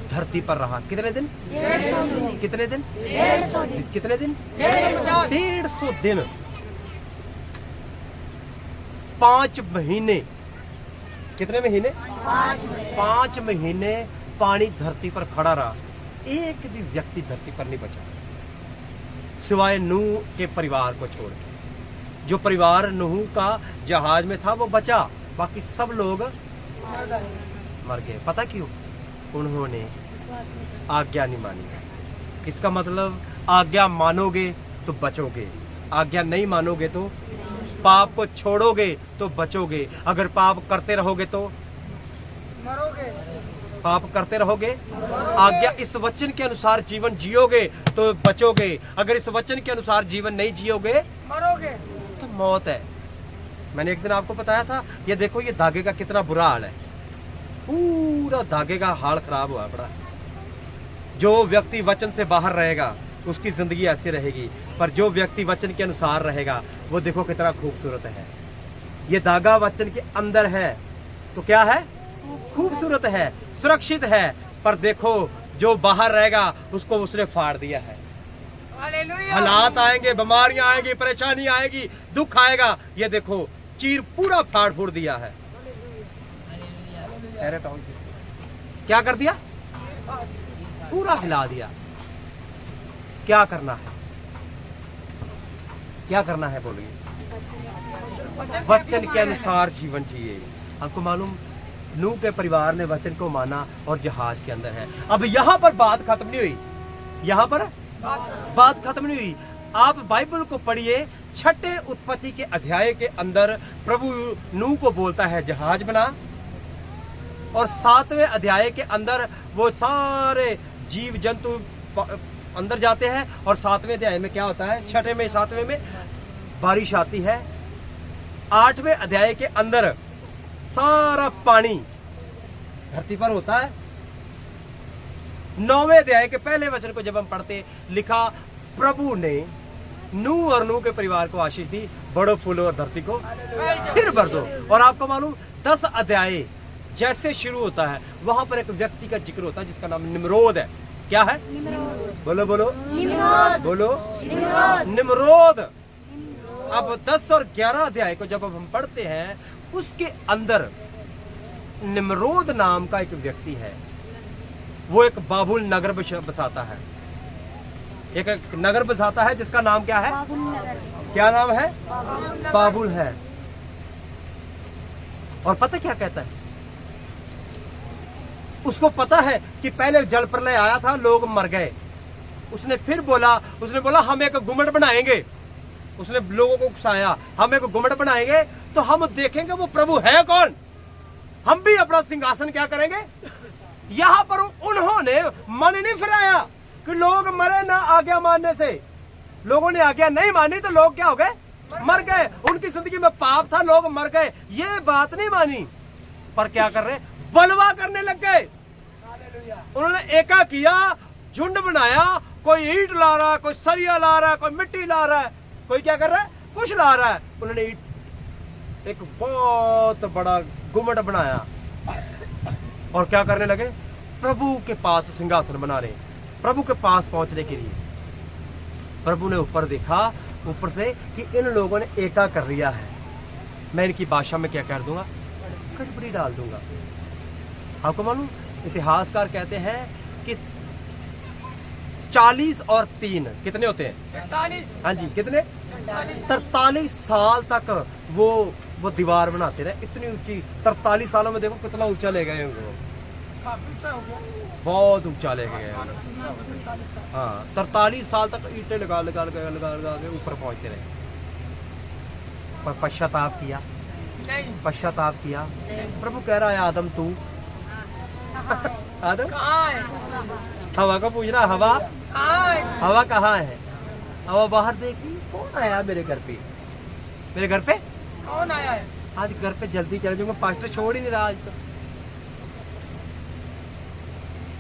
धरती पर रहा। कितने दिन? 150 कितने दिन? 150 कितने दिन? 150 दिन। 5 महीने। कितने महीने? 5 महीने पानी धरती पर खड़ा रहा। एक भी व्यक्ति धरती पर नहीं बचा सिवाय नूह के परिवार को छोड़ के। जो परिवार नूह का जहाज में था वो बचा, बाकी सब लोग मर गए। पता क्यों? उन्होंने आज्ञा नहीं मानी। इसका मतलब आज्ञा मानोगे तो बचोगे, आज्ञा नहीं मानोगे तो पाप को छोड़ोगे तो बचोगे। अगर पाप करते रहोगे तो मरोगे। पाप करते रहोगे। आज्ञा इस वचन के अनुसार जीवन जियोगे तो बचोगे। अगर इस वचन के अनुसार जीवन नहीं जियोगे मरोगे तो मौत है। मैंने एक दिन आपको बताया था, ये देखो ये धागे का कितना बुरा हाल है। पूरा धागे का हाल खराब हुआ पड़ा। जो व्यक्ति वचन से बाहर रहेगा उसकी जिंदगी ऐसी रहेगी, पर जो व्यक्ति वचन के अनुसार रहेगा वो देखो कितना खूबसूरत है। ये धागा वचन के अंदर है तो क्या है? खूबसूरत है, सुरक्षित है। पर देखो जो बाहर रहेगा उसको उसने फाड़ दिया है। हालात आएंगे, बीमारियां आएंगी, परेशानी आएगी, दुख आएगा। ये देखो चीर पूरा फाड़ फोड़ दिया है। क्या कर दिया? पूरा हिला दिया। क्या करना है? क्या करना है बोलिए? वचन के अनुसार जीवन जिए। आपको मालूम, नूह के परिवार ने वचन को माना और जहाज के अंदर है। अब यहाँ पर बात खत्म नहीं हुई। यहाँ पर बात खत्म नहीं हुई। आप बाइबल को पढ़िए, 6ठे उत्पत्ति के अध्याय के अंदर प्रभु नूह को बोलता है जहाज बना, और 7वें अध्याय के अंदर वो सारे जीव जंतु अंदर जाते हैं। और 7वें अध्याय में क्या होता है? 6ठे में 7वें में बारिश आती है। 8वें अध्याय के अंदर सारा पानी धरती पर होता है। 9वें अध्याय के पहले वचन को जब हम पढ़ते, लिखा प्रभु ने नूह और नूह के परिवार को आशीष दी, बढ़ो फूलो और धरती को फिर भर दो। और आपको मालूम 10 अध्याय जैसे शुरू होता है वहां पर एक व्यक्ति का जिक्र होता है जिसका नाम निम्रोद है। क्या है? बोलो बोलो बोलो, निम्रोद। अब 10 और 11 अध्याय को जब हम पढ़ते हैं उसके अंदर निम्रोद नाम का एक व्यक्ति है। वो एक बाबुल नगर बसाता है, एक नगर बसाता है जिसका नाम क्या है? क्या नाम है? बाबुल है। और पता क्या कहता है? उसको पता है कि पहले जल प्रलय आया था, लोग मर गए। उसने बोला हम एक गुम्बद बनाएंगे। उसने लोगों को उकसाया, हम एक गुम्बद बनाएंगे तो हम देखेंगे वो प्रभु है कौन, हम भी अपना सिंहासन क्या करेंगे। यहां पर उन्होंने मन नहीं फिराया कि लोग मरे ना आज्ञा मानने से। लोगों ने आज्ञा नहीं मानी तो लोग क्या हो गए? मर गए। उनकी जिंदगी में पाप था, लोग मर गए। ये बात नहीं मानी, पर क्या कर रहे? बलवा करने लग गए। उन्होंने एका किया, झुंड बनाया। कोई ईंट ला रहा है, कोई सरिया ला रहा है, कोई मिट्टी ला रहा है, कोई क्या कर रहा है? कुछ ला रहा है। उन्होंने एक बहुत बड़ा गुम्बद बनाया और क्या करने लगे? प्रभु के पास सिंहासन बना रहे, प्रभु के पास पहुंचने के लिए। प्रभु ने ऊपर देखा, ऊपर से कि इन लोगों ने एका कर लिया है। मैं इनकी भाषा में क्या कर दूंगा? खटपटी डाल दूंगा। आपको मालूम, इतिहासकार कहते हैं कि 40 और 3 कितने होते हैं? 43। हाँ जी, कितने? 43 साल तक वो दीवार बनाते रहे, इतनी ऊंची। 43 सालों में देखो कितना ऊंचा ले गए उनको, बहुत ऊंचा ले गए। हाँ, 43 साल तक ईंटें लगा के ऊपर पहुंचते रहे। पर पश्चाताप किया, पश्चाताप किया। प्रभु कह रहा है आदम तू आदम कहाँ है? हवा को पूछ रहा, हवा हवा कहाँ है? हवा बाहर देखी, कौन आया मेरे घर पे? मेरे घर पे कौन आया है? आज घर पे जल्दी चले जाऊंगा, पास्टर छोड़ ही नहीं रहा आज तो।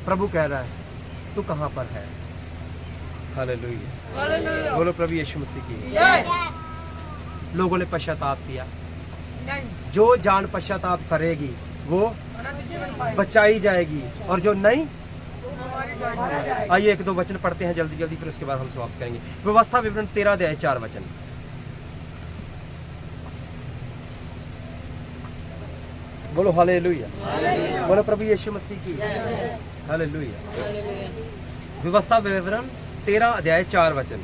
प्रभु कह रहा है तू कहाँ पर है? हालेलुया, बोलो प्रभु यीशु मसीह की। लोगों ने पश्चाताप किया। जो जान पश्चाताप करेगी वो बचाई जाएगी, और जो नहीं, आइए 1-2 वचन पढ़ते हैं जल्दी जल्दी, फिर उसके बाद हम समाप्त करेंगे। व्यवस्था विवरण 13 अध्याय 4 वचन। बोलो हालेलुया, बोलो प्रभु यीशु मसीह की। हालेलुया। व्यवस्था विवरण 13 अध्याय 4 वचन।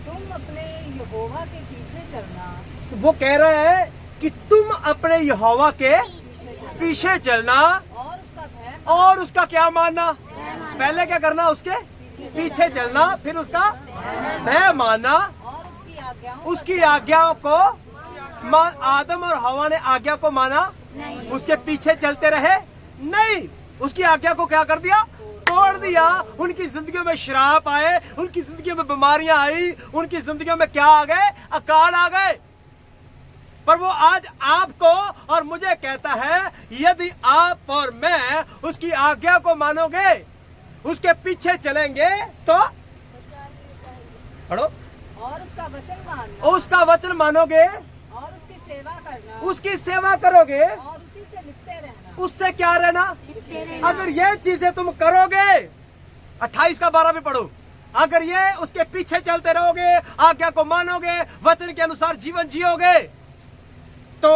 तुम अपने यहोवा के पीछे चलना। वो कह रहा है कि तुम अपने यहोवा के पीछे चलना और उसका क्या मानना? पहले क्या करना? उसके पीछे चलना, फिर उसका भय मानना। उसकी आज्ञाओं को आदम और हवा ने आज्ञा को माना, उसके पीछे चलते रहे नहीं। उसकी आज्ञा को क्या कर दिया? तोड़ दिया। उनकी जिंदगी में श्राप आए, उनकी जिंदगी में बीमारियां आई, उनकी जिंदगी में क्या आ गए? अकाल आ गए। पर वो आज आपको और मुझे कहता है, यदि आप और मैं उसकी आज्ञा को मानोगे, उसके पीछे चलेंगे तो पढ़ो, और उसका वचन मानना, उसका वचन मानोगे और उसकी सेवा करना, उसकी सेवा करोगे, और उसी से लिपटे रहना। उससे क्या रहना? अगर ये चीजें तुम करोगे, 28 का 12 भी पढ़ो। अगर ये उसके पीछे चलते रहोगे, आज्ञा को मानोगे, वचन के अनुसार जीवन जियोगे, तो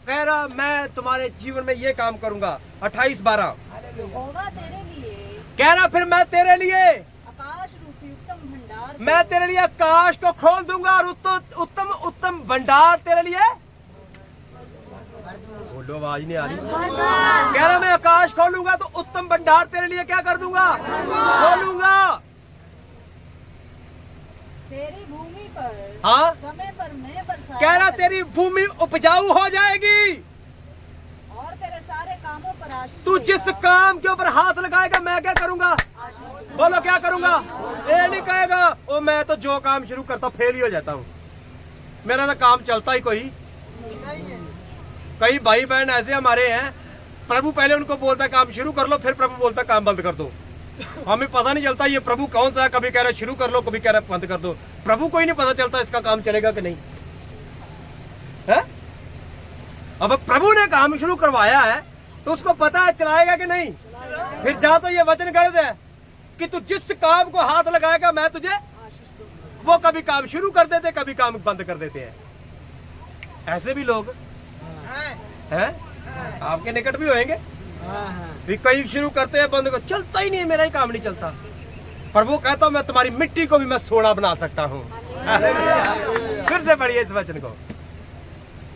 कह रहा मैं तुम्हारे जीवन में ये काम करूंगा। 28-12 यहोवा तेरे लिए, कह रहा फिर मैं तेरे लिए आकाश रूपी उत्तम भंडार, मैं तेरे लिए आकाश को खोल दूंगा और उत्तम उत्तम भंडार तेरे लिए। बोलो, आवाज नहीं आ रही। कह रहा मैं आकाश खोलूंगा तो उत्तम भंडार तेरे लिए क्या कर दूंगा? खोलूंगा। तेरी भूमि पर हाँ, समय पर मैं बरसाया कह रहा तेरी भूमि उपजाऊ हो जाएगी, और तेरे सारे कामों पर आशीष तू देगा। जिस काम के ऊपर हाथ लगाएगा मैं क्या करूंगा? आशीष बोलो क्या करूंगा? ये नहीं कहेगा ओ मैं तो जो काम शुरू करता फेल ही हो जाता हूँ, मेरा ना काम चलता ही कोई। कई भाई बहन ऐसे हमारे हैं, प्रभु पहले उनको बोलता है काम शुरू कर लो, फिर प्रभु बोलता है काम बंद कर दो। हमें पता नहीं चलता ये प्रभु कौन सा है, कभी कह रहा है शुरू कर लो, कभी कह रहा है बंद कर दो। प्रभु को ही नहीं पता चलता इसका काम चलेगा कि नहीं है। अब प्रभु ने काम शुरू करवाया है तो उसको पता है चलाएगा कि नहीं। फिर जा तो ये वचन कर दे कि तू जिस काम को हाथ लगाएगा मैं तुझे, वो कभी काम शुरू कर देते, कभी काम बंद कर देते हैं। ऐसे भी लोग हैं, आपके निकट भी होंगे, भी कहीं शुरू करते हैं बंद कर, चलता ही नहीं, मेरा ही काम नहीं चलता। पर वो कहता मैं तुम्हारी मिट्टी को भी मैं सोना बना सकता हूँ। फिर से पढ़िए इस वचन को।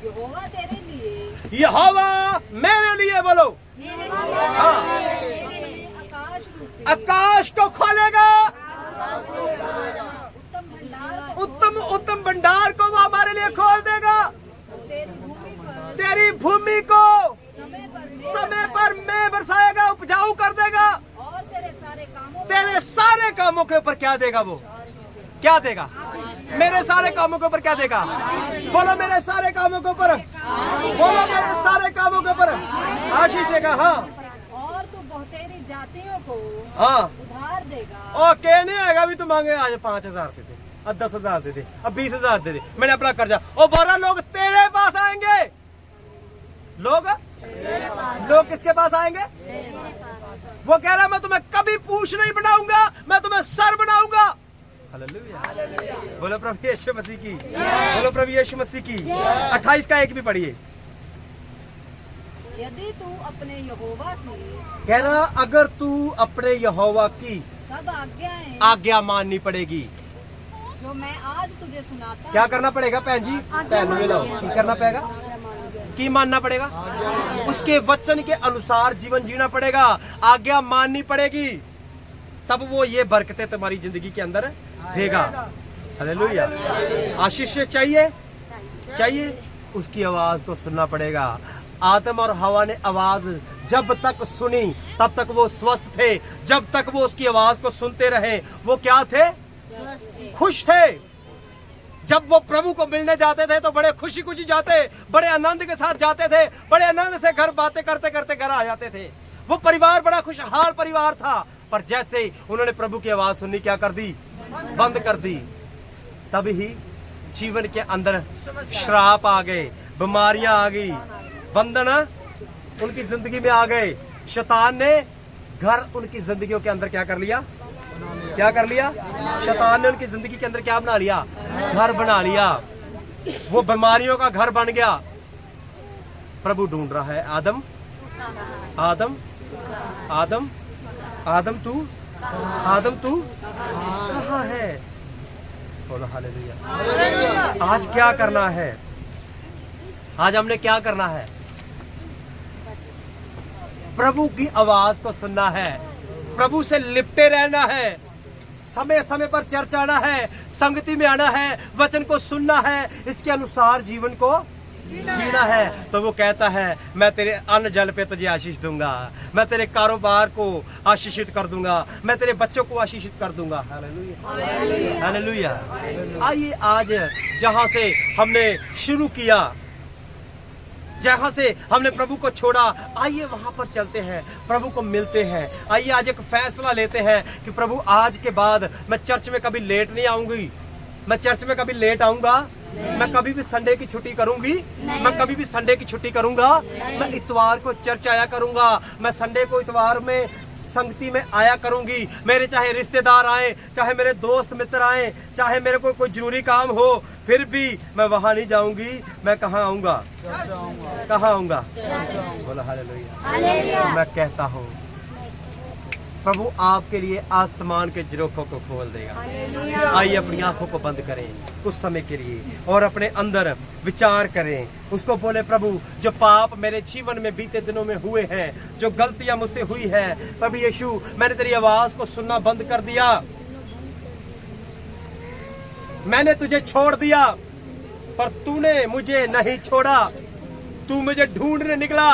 यहोवा तेरे लिए, यहोवा मेरे लिए, बोलो मेरे लिए, हाँ। तेरे लिए आकाश रूपी आकाश को खोलेगा, उत्तम भंडार को, उत्तम भंडार को वो हमारे लिए खोल देगा। तेरी भूमि पर समय पर मैं बरसाएगा, उपजाऊ कर देगा। और तेरे सारे कामों के ऊपर क्या देगा वो, क्या देगा? मेरे सारे कामों के ऊपर क्या देगा? बोलो मेरे सारे कामों के ऊपर, बोलो मेरे सारे कामों के ऊपर आशीष देगा। हाँ, और तू बहुतेरी जातियों को हाँ उधार देगा। और कहने आएगा भी तू मांगे आज 5,000 दे दे, अब 10,000 दे दे, अब 20,000 दे दे, मैंने अपना कर्जा। और 12 लोग तेरे पास आएंगे। लोग किसके पास आएंगे? वो कह रहा मैं तुम्हें कभी पूछ नहीं बनाऊंगा, मैं तुम्हें सर बनाऊंगा। हालेलुया, बोलो प्रभु यीशु मसीह की, बोलो प्रभु यीशु मसीह की। 28 का 1 भी पढ़िए। यदि तू अपने यहोवा की, कह रहा अगर तू अपने यहोवा की सब आज्ञाएं आज्ञा माननी पड़ेगी। जो मैं आज तुझे सुनाता क्या करना पड़ेगा भैन जी? की करना पड़ेगा, की मानना पड़ेगा, उसके वचन के अनुसार जीवन जीना पड़ेगा, आज्ञा माननी पड़ेगी, तब वो ये बरकतें तुम्हारी जिंदगी के अंदर देगा। हालेलुया। आशीष चाहिए, उसकी आवाज को सुनना पड़ेगा। आदम और हवा ने आवाज जब तक सुनी तब तक वो स्वस्थ थे। जब तक वो उसकी आवाज को सुनते रहे वो क्या थे? खुश थे। जब वो प्रभु को मिलने जाते थे तो बड़े खुशी खुशी जाते, बड़े आनंद के साथ जाते थे, बड़े आनंद से घर बातें करते करते घर आ जाते थे। वो परिवार बड़ा खुशहाल परिवार था। पर जैसे ही उन्होंने प्रभु की आवाज सुननी क्या कर दी? बंद कर दी। तभी ही जीवन के अंदर श्राप आ गए, बीमारियां आ गई, बंधन उनकी जिंदगी में आ गए। शैतान ने घर उनकी जिंदगियों के अंदर क्या कर लिया? क्या कर लिया? शैतान ने उनकी जिंदगी के अंदर क्या बना लिया? घर बना लिया। वो बीमारियों का घर बन गया। प्रभु ढूंढ रहा है, आदम आदम आदम आदम तू कहाँ है? बोलो हालेलुया। आज क्या करना है? आज हमने क्या करना है? प्रभु की आवाज को सुनना है, प्रभु से लिपटे रहना है, समय समय पर चर्च आना है, संगति में आना है, वचन को सुनना है, इसके अनुसार जीवन को जीना है। तो वो कहता है मैं तेरे अन्न जल पे तुझे आशीष दूंगा, मैं तेरे कारोबार को आशीषित कर दूंगा, मैं तेरे बच्चों को आशीषित कर दूंगा। Hallelujah, hallelujah. आइए आज जहां से हमने शुरू किया, जहां से हमने प्रभु को छोड़ा, आइए वहां पर चलते हैं, प्रभु को मिलते हैं। आइए आज एक फैसला लेते हैं कि प्रभु आज के बाद मैं चर्च में कभी लेट नहीं आऊंगी, मैं चर्च में कभी लेट आऊंगा, मैं कभी भी संडे की छुट्टी करूंगी, मैं कभी भी संडे की छुट्टी करूंगा, मैं इतवार को चर्च आया करूंगा, मैं संडे को इतवार में संगति में आया करूंगी। मेरे चाहे रिश्तेदार आए, चाहे मेरे दोस्त मित्र आए, चाहे मेरे को कोई जरूरी काम हो, फिर भी मैं वहां नहीं जाऊंगी। मैं कहाँ आऊंगा? कहाँ आऊंगा? बोला हालेलुया। मैं कहता हूँ प्रभु आपके लिए आसमान के झरोखों को खोल देगा। आइए अपनी आंखों को बंद करें कुछ समय के लिए और अपने अंदर विचार करें। उसको बोले प्रभु जो पाप मेरे जीवन में बीते दिनों में हुए हैं, जो गलतियां मुझसे हुई है, प्रभु यीशु मैंने तेरी आवाज को सुनना बंद कर दिया, मैंने तुझे छोड़ दिया पर तूने मुझे नहीं छोड़ा। तू मुझे ढूंढने निकला,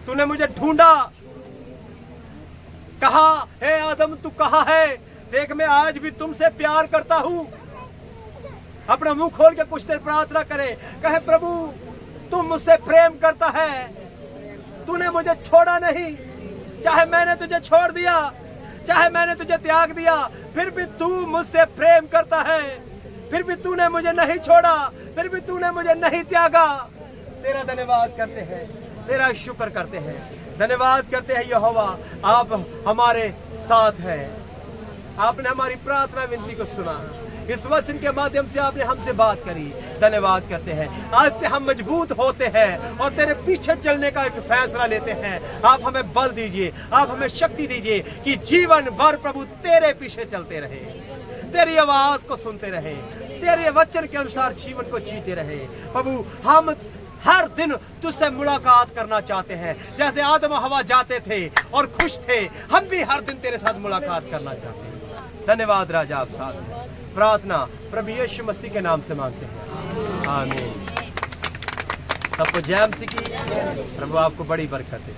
तूने मुझे ढूंढा, कहा हे आदम तू कहाँ है? देख मैं आज भी तुमसे प्यार करता हूँ। अपना मुंह खोल के कुछ देर प्रार्थना करें, कहे प्रभु तुम मुझसे प्रेम करता है, तूने मुझे छोड़ा नहीं। चाहे मैंने तुझे छोड़ दिया, चाहे मैंने तुझे त्याग दिया, फिर भी तू मुझसे प्रेम करता है। फिर भी तूने मुझे नहीं छोड़ा, फिर भी तूने मुझे नहीं त्यागा। तेरा धन्यवाद करते हैं, तेरा शुक्र करते हैं, धन्यवाद करते हैं यहोवा, आप हमारे साथ हैं। आपने हमारी प्रार्थना विनती को सुना, इस वचन के माध्यम से आपने हमसे बात करी। धन्यवाद करते हैं, आज से हम मजबूत होते हैं और तेरे पीछे चलने का एक फैसला लेते हैं। आप हमें बल दीजिए, आप हमें शक्ति दीजिए कि जीवन भर प्रभु तेरे पीछे चलते रहे, तेरी आवाज को सुनते रहे, तेरे वचन के अनुसार जीवन को जीते रहे। प्रभु हम हर दिन तुझसे मुलाकात करना चाहते हैं, जैसे आदम और हवा जाते थे और खुश थे, हम भी हर दिन तेरे साथ मुलाकात करना चाहते हैं। धन्यवाद राजा, आप साथ हैं। प्रार्थना प्रभु यीशु मसीह के नाम से मांगते हैं, आमीन। सबको जय मसीह की। प्रभु आपको बड़ी बरकत दे।